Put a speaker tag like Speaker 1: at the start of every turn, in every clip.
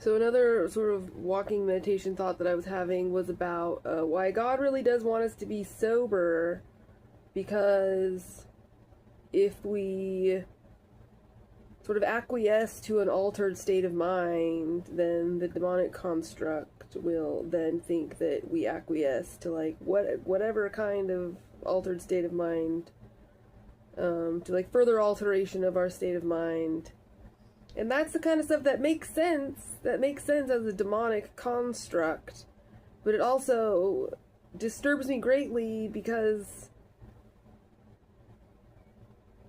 Speaker 1: So another sort of walking meditation thought that I was having was about why God really does want us to be sober, because if we sort of acquiesce to an altered state of mind, then the demonic construct will then think that we acquiesce to like whatever kind of altered state of mind, to like further alteration of our state of mind. And that's the kind of stuff that makes sense. That makes sense as a demonic construct. But it also disturbs me greatly because,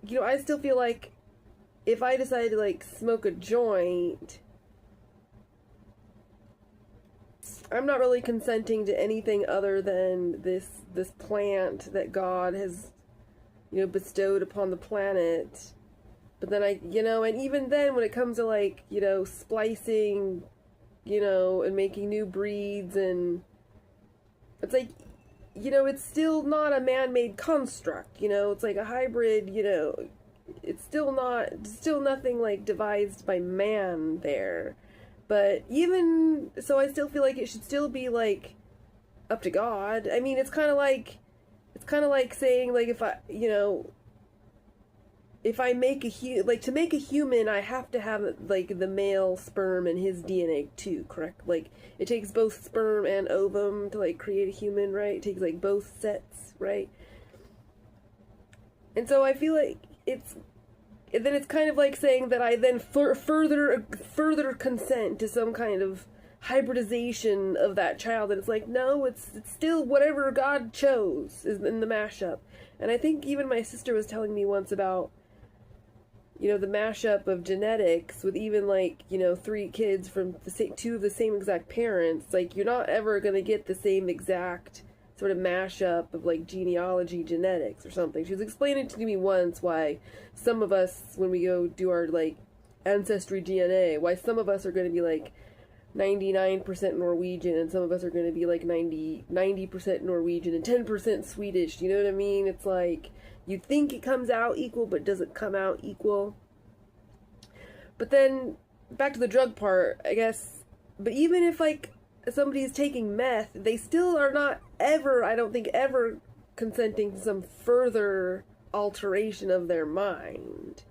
Speaker 1: I still feel like if I decided to, like, smoke a joint, I'm not really consenting to anything other than this plant that God has, bestowed upon the planet. But then and even then when it comes to like, splicing, and making new breeds, and it's like, it's still not a man-made construct, it's like a hybrid, it's still nothing like devised by man there. But even so, I still feel like it should still be like up to God. I mean, it's kind of like saying like if I make to make a human, I have to have like the male sperm and his DNA too, correct? Like it takes both sperm and ovum to like create a human, right? It takes like both sets, right? And so I feel like it's kind of like saying that I then further consent to some kind of hybridization of that child, and it's like, no, it's still whatever God chose is in the mashup. And I think even my sister was telling me once about the mashup of genetics with even like, 3 kids from two of the same exact parents. Like, you're not ever going to get the same exact sort of mashup of like genealogy genetics or something. She was explaining to me once why some of us, when we go do our like ancestry DNA, why some of us are going to be like 99% Norwegian and some of us are going to be like 90% Norwegian and 10% Swedish. You know what I mean? It's like, you think it comes out equal, but doesn't come out equal. But then, back to the drug part, I guess, but even if, like, somebody's taking meth, they still are not ever, I don't think, ever consenting to some further alteration of their mind.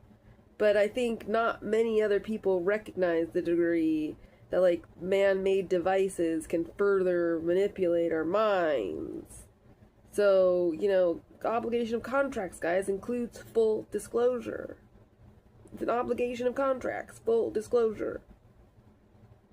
Speaker 1: But I think not many other people recognize the degree that, like, man-made devices can further manipulate our minds. So, obligation of contracts, guys, includes full disclosure. It's an obligation of contracts, full disclosure.